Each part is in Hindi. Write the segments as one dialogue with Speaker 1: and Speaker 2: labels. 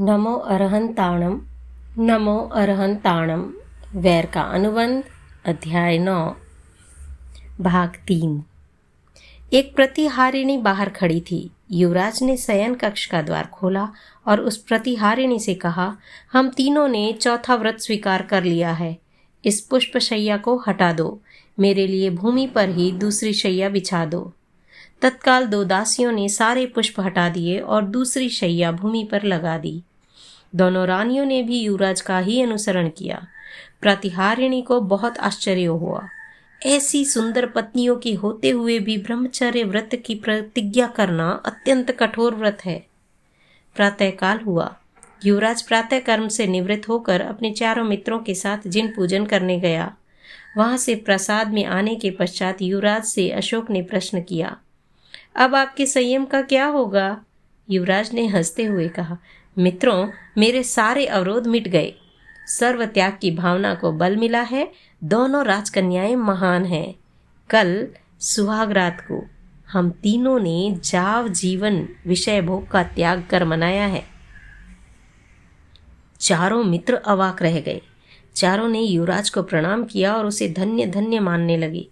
Speaker 1: नमो अरहंताणम। नमो अरहंताणम। वैर का अनुबंध, अध्याय 9, भाग 3। एक प्रतिहारिणी बाहर खड़ी थी। युवराज ने शयन कक्ष का द्वार खोला और उस प्रतिहारिणी से कहा, हम तीनों ने चौथा व्रत स्वीकार कर लिया है। इस पुष्प शैया को हटा दो। मेरे लिए भूमि पर ही दूसरी शैया बिछा दो। तत्काल 2 दासियों ने सारे पुष्प हटा दिए और दूसरी शैया भूमि पर लगा दी। दोनों रानियों ने भी युवराज का ही अनुसरण किया। प्रतिहारिणी को बहुत आश्चर्य हुआ। ऐसी सुंदर पत्नियों के होते हुए भी ब्रह्मचर्य व्रत की प्रतिज्ञा करना अत्यंत कठोर व्रत है। प्रातःकाल हुआ। युवराज प्रातः कर्म से निवृत्त होकर अपने चारों मित्रों के साथ जिन पूजन करने गया। वहां से प्रसाद में आने के पश्चात युवराज से अशोक ने प्रश्न किया, अब आपके संयम का क्या होगा? युवराज ने हंसते हुए कहा, मित्रों, मेरे सारे अवरोध मिट गए। सर्व त्याग की भावना को बल मिला है। दोनों राजकन्याएं महान हैं। कल सुहाग रात को हम तीनों ने जाव जीवन विषय भोग का त्याग कर मनाया है। चारों मित्र अवाक रह गए। चारों ने युवराज को प्रणाम किया और उसे धन्य धन्य मानने लगे।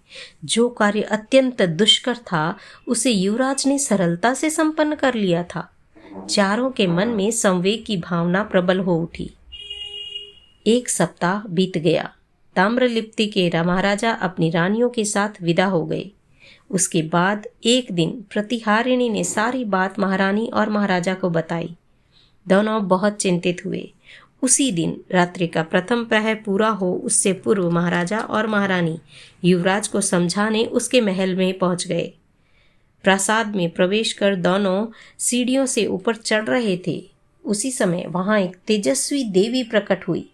Speaker 1: जो कार्य अत्यंत दुष्कर था उसे युवराज ने सरलता से संपन्न कर लिया था। चारों के मन में संवेग की भावना प्रबल हो उठी। 1 सप्ताह बीत गया। ताम्रलिप्ति के महाराजा अपनी रानियों के साथ विदा हो गए। उसके बाद एक दिन प्रतिहारिणी ने सारी बात महारानी और महाराजा को बताई। दोनों बहुत चिंतित हुए। उसी दिन रात्रि का प्रथम प्रहर पूरा हो उससे पूर्व महाराजा और महारानी युवराज को समझाने उसके महल में पहुंच गए। प्रासाद में प्रवेश कर दोनों सीढ़ियों से ऊपर चढ़ रहे थे। उसी समय वहां एक तेजस्वी देवी प्रकट हुई।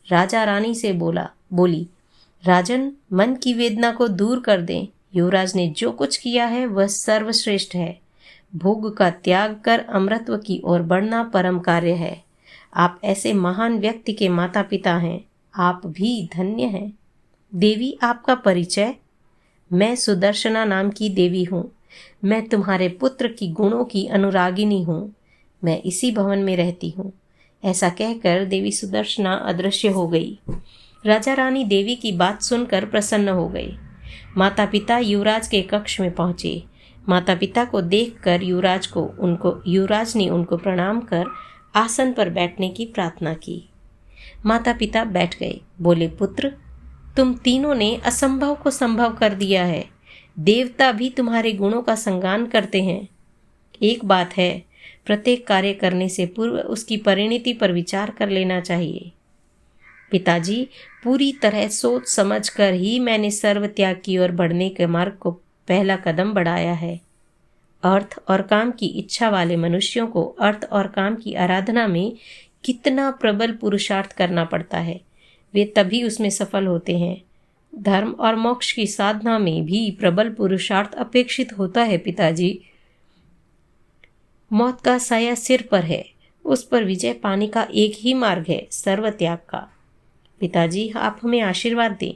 Speaker 1: राजा रानी से बोली, राजन, मन की वेदना को दूर कर दें। युवराज ने जो कुछ किया है वह सर्वश्रेष्ठ है। भोग का त्याग कर अमृतत्व की ओर बढ़ना परम कार्य है। आप ऐसे महान व्यक्ति के माता पिता हैं। आप भी धन्य हैं। देवी, आपका परिचय? मैं सुदर्शना नाम की देवी हूँ। मैं तुम्हारे पुत्र की गुणों की अनुरागिनी हूँ। मैं इसी भवन में रहती हूँ। ऐसा कहकर देवी सुदर्शना अदृश्य हो गई। राजा रानी देवी की बात सुनकर प्रसन्न हो गए। माता पिता युवराज के कक्ष में पहुंचे। माता पिता को देखकर युवराज ने उनको प्रणाम कर आसन पर बैठने की प्रार्थना की। माता पिता बैठ गए। बोले, पुत्र, तुम तीनों ने असंभव को संभव कर दिया है। देवता भी तुम्हारे गुणों का संगान करते हैं। एक बात है, प्रत्येक कार्य करने से पूर्व उसकी परिणति पर विचार कर लेना चाहिए। पिताजी, पूरी तरह सोच समझ कर ही मैंने सर्व त्याग की ओर बढ़ने के मार्ग को पहला कदम बढ़ाया है। अर्थ और काम की इच्छा वाले मनुष्यों को अर्थ और काम की आराधना में कितना प्रबल पुरुषार्थ करना पड़ता है। वे तभी उसमें सफल होते हैं। धर्म और मोक्ष की साधना में भी प्रबल पुरुषार्थ अपेक्षित होता है। पिताजी, मौत का साया सिर पर है। उस पर विजय पाने का एक ही मार्ग है, सर्व त्याग का। पिताजी, आप हमें आशीर्वाद दें।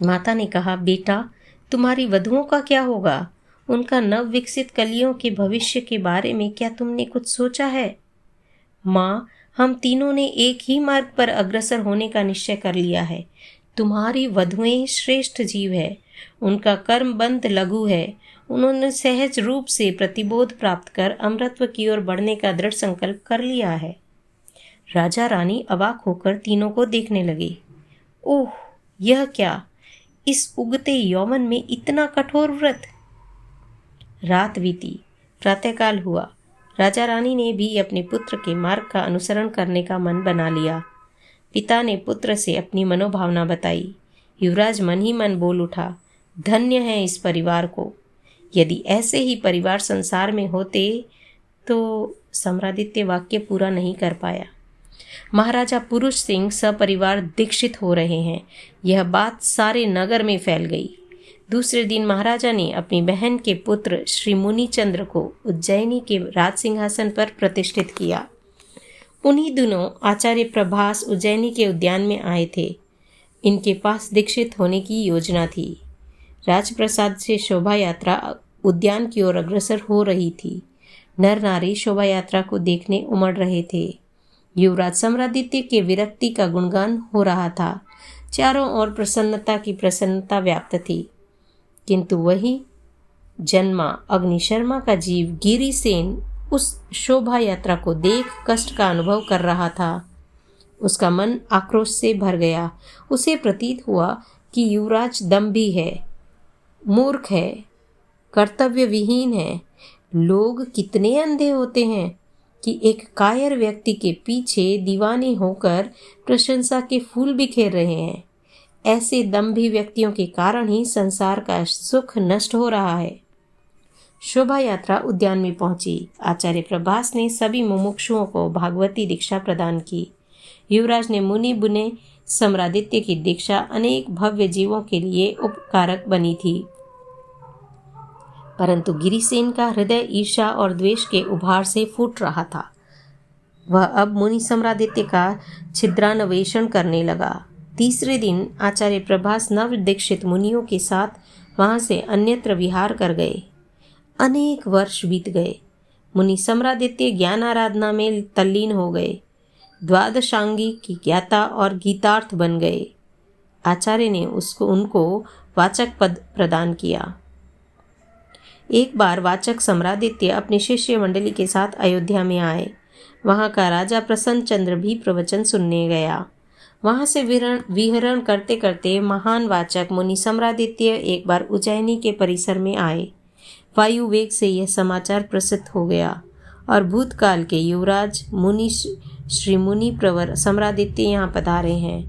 Speaker 1: माता ने कहा, बेटा, तुम्हारी वधुओं का क्या होगा? उनका नव विकसित कलियों के भविष्य के बारे में क्या तुमने कुछ सोचा है? माँ, हम तीनों ने एक ही मार्ग पर अग्रसर होने का निश्चय कर लिया है। तुम्हारी वधुएं श्रेष्ठ जीव है। उनका कर्म बंध लघु है। उन्होंने सहज रूप से प्रतिबोध प्राप्त कर अमृतत्व की ओर बढ़ने का दृढ़ संकल्प कर लिया है। राजा रानी अवाक होकर तीनों को देखने लगे। ओह, यह क्या! इस उगते यौवन में इतना कठोर व्रत! रात बीती। प्रातःकाल हुआ। राजा रानी ने भी अपने पुत्र के मार्ग का अनुसरण करने का मन बना लिया। पिता ने पुत्र से अपनी मनोभावना बताई। युवराज मन ही मन बोल उठा, धन्य है इस परिवार को। यदि ऐसे ही परिवार संसार में होते तो सम्रादित्य वाक्य पूरा नहीं कर पाया। महाराजा पुरुष सिंह सपरिवार दीक्षित हो रहे हैं, यह बात सारे नगर में फैल गई। दूसरे दिन महाराजा ने अपनी बहन के पुत्र श्री मुनिचंद्र को उज्जैनी के राज सिंहासन पर प्रतिष्ठित किया। उन्हीं दिनों आचार्य प्रभास उज्जैनी के उद्यान में आए थे। इनके पास दीक्षित होने की योजना थी। राजप्रसाद से शोभा यात्रा उद्यान की ओर अग्रसर हो रही थी। नर नारी शोभा यात्रा को देखने उमड़ रहे थे। युवराज सम्रादित्य के विरक्ति का गुणगान हो रहा था। चारों ओर प्रसन्नता की प्रसन्नता व्याप्त थी। किंतु वही जन्मा अग्निशर्मा का जीव गिरिसेन उस शोभा यात्रा को देख कष्ट का अनुभव कर रहा था। उसका मन आक्रोश से भर गया। उसे प्रतीत हुआ कि युवराज दंभी है, मूर्ख है, कर्तव्य विहीन है। लोग कितने अंधे होते हैं कि एक कायर व्यक्ति के पीछे दीवाने होकर प्रशंसा के फूल बिखेर रहे हैं। ऐसे दंभी व्यक्तियों के कारण ही संसार का सुख नष्ट हो रहा है। शोभा यात्रा उद्यान में पहुंची। आचार्य प्रभास ने सभी मुमुक्षुओं को भागवती दीक्षा प्रदान की। युवराज ने मुनि बुने सम्रादित्य की दीक्षा अनेक भव्य जीवों के लिए उपकारक बनी थी, परंतु गिरिसेन का हृदय ईर्ष्या और द्वेष के उभार से फूट रहा था। वह अब मुनि सम्रादित्य का छिद्रान्वेषण करने लगा। तीसरे दिन आचार्य प्रभास नव दीक्षित मुनियों के साथ वहां से अन्यत्र विहार कर गए। अनेक वर्ष बीत गए। मुनि सम्रादित्य ज्ञान आराधना में तल्लीन हो गए। द्वादशांगी की ज्ञाता और गीतार्थ बन गए। आचार्य ने उनको वाचक पद प्रदान किया। एक बार वाचक सम्रादित्य अपनी शिष्य मंडली के साथ अयोध्या में आए। वहां का राजा प्रसन्न चंद्र भी प्रवचन सुनने गया। वहां से विहरण करते करते महान वाचक मुनि सम्रादित्य एक बार उज्जैनी के परिसर में आए। वायु वेग से यह समाचार प्रसिद्ध हो गया और भूतकाल के युवराज मुनि श्री मुनि प्रवर सम्रादित्य यहाँ पधारे हैं।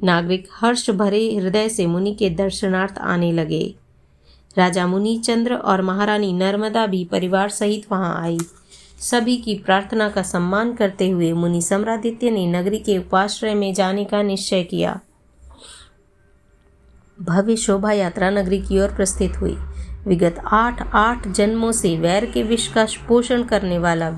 Speaker 1: नागरिक हर्ष भरे हृदय से मुनि के दर्शनार्थ आने लगे। राजा मुनि चंद्र और महारानी नर्मदा भी परिवार सहित वहां आई। सभी की प्रार्थना का सम्मान करते हुए मुनि सम्रादित्य ने नगरी के उपाश्रय में जाने का निश्चय किया। भव्य शोभा यात्रा नगरी की ओर प्रस्थित हुई। विगत 8 जन्मों से वैर के विष का पोषण करने वाला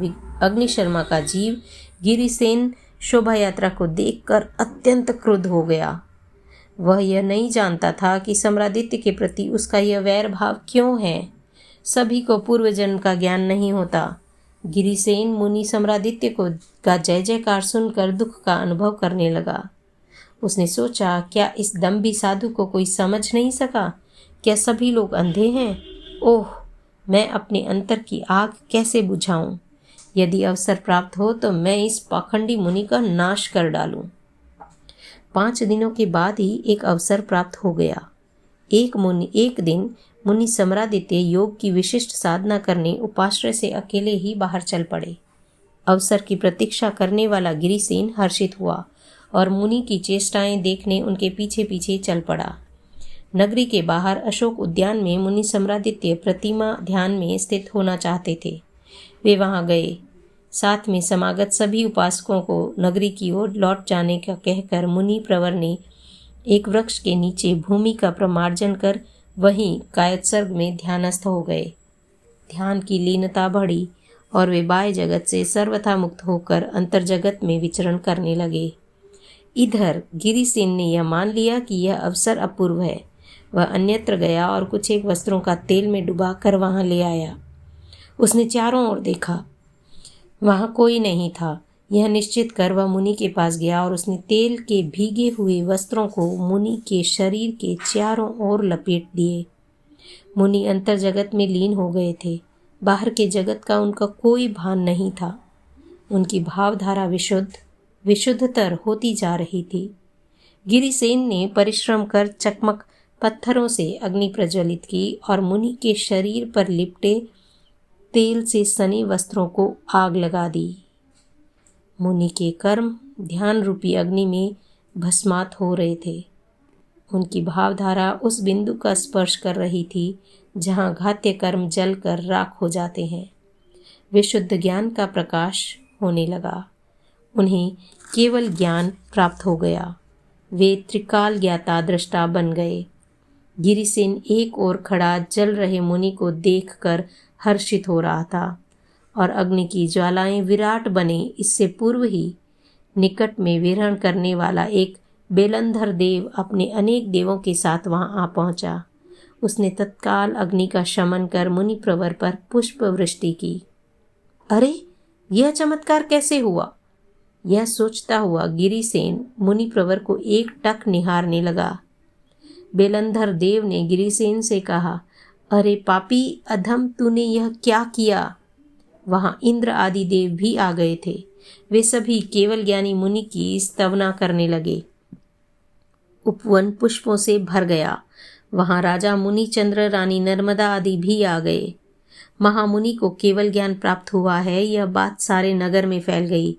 Speaker 1: अग्निशर्मा का जीव गिरिसेन शोभा यात्रा को देखकर अत्यंत क्रुद्ध हो गया। वह यह नहीं जानता था कि सम्रादित्य के प्रति उसका यह वैर भाव क्यों है। सभी को पूर्व जन्म का ज्ञान नहीं होता। गिरिसेन मुनि सम्रादित्य का जय जयकार सुनकर दुख का अनुभव करने लगा। उसने सोचा, क्या इस दंभी साधु को कोई समझ नहीं सका? क्या सभी लोग अंधे हैं? ओह, मैं अपने अंतर की आग कैसे बुझाऊं? यदि अवसर प्राप्त हो तो मैं इस पाखंडी मुनि का नाश कर डालूं। 5 दिनों के बाद ही एक अवसर प्राप्त हो गया। एक दिन मुनि सम्रादित्य योग की विशिष्ट साधना करने उपाश्रय से अकेले ही बाहर चल पड़े। अवसर की प्रतीक्षा करने वाला गिरिसेन हर्षित हुआ और मुनि की चेष्टाएं देखने उनके पीछे पीछे चल पड़ा। नगरी के बाहर अशोक उद्यान में मुनि सम्रादित्य प्रतिमा ध्यान में स्थित होना चाहते थे। वे वहां गए। साथ में समागत सभी उपासकों को नगरी की ओर लौट जाने का कहकर मुनि प्रवर ने एक वृक्ष के नीचे भूमि का प्रमार्जन कर वहीं कायत्सर्ग में ध्यानस्थ हो गए। ध्यान की लीनता बढ़ी और वे बाह्य जगत से सर्वथा मुक्त होकर अंतर्जगत में विचरण करने लगे। इधर गिरिसेन ने यह मान लिया कि यह अवसर अपूर्व है। वह अन्यत्र गया और कुछ एक वस्त्रों का तेल में डुबा कर वहां ले आया। उसने चारों ओर देखा, वहां कोई नहीं था। यह निश्चित कर वह मुनि के पास गया और उसने तेल के भीगे हुए वस्त्रों को मुनि के शरीर के चारों ओर लपेट दिए। मुनि अंतर जगत में लीन हो गए थे। बाहर के जगत का उनका कोई भान नहीं था। उनकी भावधारा विशुद्धतर होती जा रही थी। गिरिसेन ने परिश्रम कर चकमक पत्थरों से अग्नि प्रज्वलित की और मुनि के शरीर पर लिपटे तेल से सने वस्त्रों को आग लगा दी। मुनि के कर्म ध्यान रूपी अग्नि में भस्मात हो रहे थे। उनकी भावधारा उस बिंदु का स्पर्श कर रही थी जहाँ घात्य कर्म जल कर राख हो जाते हैं। विशुद्ध ज्ञान का प्रकाश होने लगा। उन्हें केवल ज्ञान प्राप्त हो गया। वे त्रिकाल ज्ञाता दृष्टा बन गए। गिरिसेन एक ओर खड़ा जल रहे मुनि को देखकर हर्षित हो रहा था और अग्नि की ज्वालाएं विराट बने इससे पूर्व ही निकट में विहरण करने वाला एक बेलंधर देव अपने अनेक देवों के साथ वहां आ पहुंचा। उसने तत्काल अग्नि का शमन कर मुनि प्रवर पर पुष्प वृष्टि की। अरे, यह चमत्कार कैसे हुआ? यह सोचता हुआ गिरिसेन मुनिप्रवर को एकटक निहारने लगा। बेलंधर देव ने गिरिसेन से कहा, अरे पापी अधम, तूने यह क्या किया? वहां इंद्र आदि देव भी आ गए थे। वे सभी केवल ज्ञानी मुनि की स्तवना करने लगे। उपवन पुष्पों से भर गया। वहां राजा मुनिचंद्र, रानी नर्मदा आदि भी आ गए। महामुनि को केवल ज्ञान प्राप्त हुआ है, यह बात सारे नगर में फैल गई।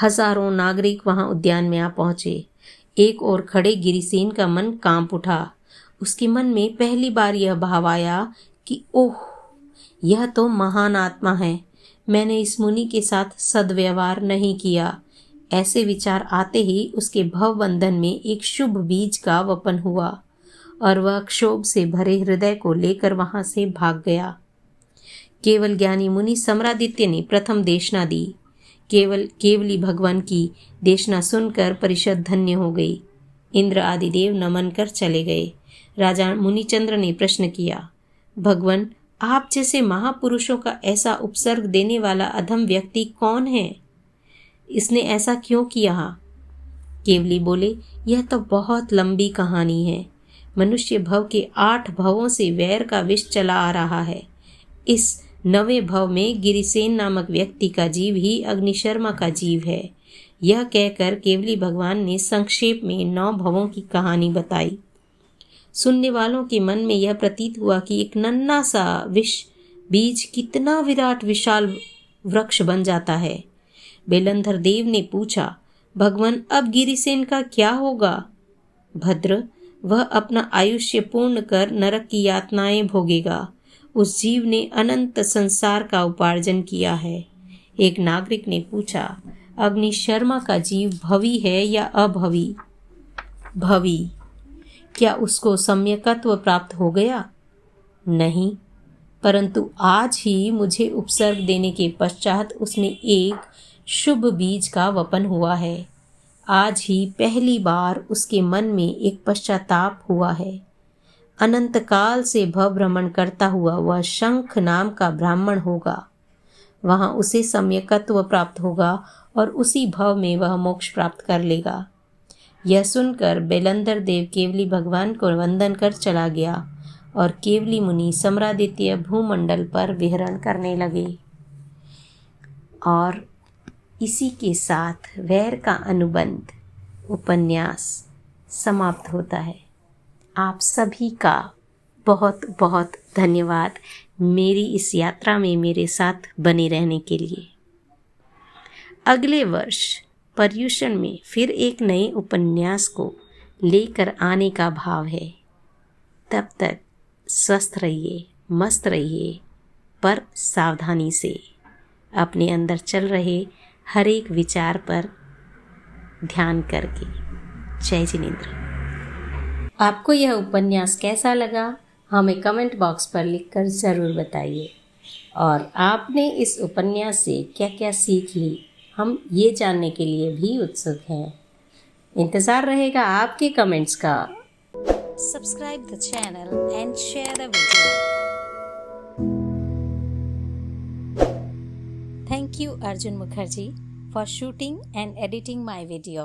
Speaker 1: हजारों नागरिक वहां उद्यान में आ पहुंचे। एक ओर खड़े गिरिसेन का मन कांप उठा। उसके मन में पहली बार यह भाव आया कि ओह, यह तो महान आत्मा है। मैंने इस मुनि के साथ सद्व्यवहार नहीं किया। ऐसे विचार आते ही उसके भवबंधन में एक शुभ बीज का वपन हुआ और वह क्षोभ से भरे हृदय को लेकर वहां से भाग गया। केवल ज्ञानी मुनि सम्रादित्य ने प्रथम देशना दी। केवली भगवान की देशना सुनकर परिषद धन्य हो गई। इंद्र आदि देव नमन कर चले गए। राजा मुनिचंद्र ने प्रश्न किया, भगवान, आप जैसे महापुरुषों का ऐसा उपसर्ग देने वाला अधम व्यक्ति कौन है? इसने ऐसा क्यों किया? केवली बोले, यह तो बहुत लंबी कहानी है। मनुष्य भव के 8 भवों से वैर का विष चला आ रहा है। इस 9वें भव में गिरिसेन नामक व्यक्ति का जीव ही अग्निशर्मा का जीव है। यह कहकर केवली भगवान ने संक्षेप में 9 भवों की कहानी बताई। सुनने वालों के मन में यह प्रतीत हुआ कि एक नन्हा सा विष बीज कितना विराट विशाल वृक्ष बन जाता है। बेलंधर देव ने पूछा, भगवान, अब गिरिसेन का क्या होगा? भद्र, वह अपना आयुष्य पूर्ण कर नरक की यातनाएं भोगेगा। उस जीव ने अनंत संसार का उपार्जन किया है। एक नागरिक ने पूछा, अग्निशर्मा का जीव भवी है या अभवी? भवी। क्या उसको सम्यकत्व प्राप्त हो गया? नहीं, परंतु आज ही मुझे उपसर्ग देने के पश्चात उसमें एक शुभ बीज का वपन हुआ है। आज ही पहली बार उसके मन में एक पश्चाताप हुआ है। अनंत काल से भव भ्रमण करता हुआ वह शंख नाम का ब्राह्मण होगा। वहां उसे सम्यकत्व प्राप्त होगा और उसी भव में वह मोक्ष प्राप्त कर लेगा। यह सुनकर बेलंधर देव केवली भगवान को वंदन कर चला गया और केवली मुनि सम्रादित्य भूमंडल पर विहरण करने लगे। और इसी के साथ वैर का अनुबंध उपन्यास समाप्त होता है। आप सभी का बहुत बहुत धन्यवाद मेरी इस यात्रा में मेरे साथ बने रहने के लिए। अगले वर्ष पर्युषण में फिर एक नए उपन्यास को लेकर आने का भाव है। तब तक स्वस्थ रहिए, मस्त रहिए, पर सावधानी से अपने अंदर चल रहे हर एक विचार पर ध्यान करके। जय जिनेंद्र। आपको यह उपन्यास कैसा लगा हमें कमेंट बॉक्स पर लिखकर ज़रूर बताइए। और आपने इस उपन्यास से क्या क्या सीख ली, हम ये जानने के लिए भी उत्सुक हैं। इंतज़ार रहेगा आपके कमेंट्स का।
Speaker 2: Subscribe the channel and share the video. Thank you Arjun Mukherjee for shooting and editing my video.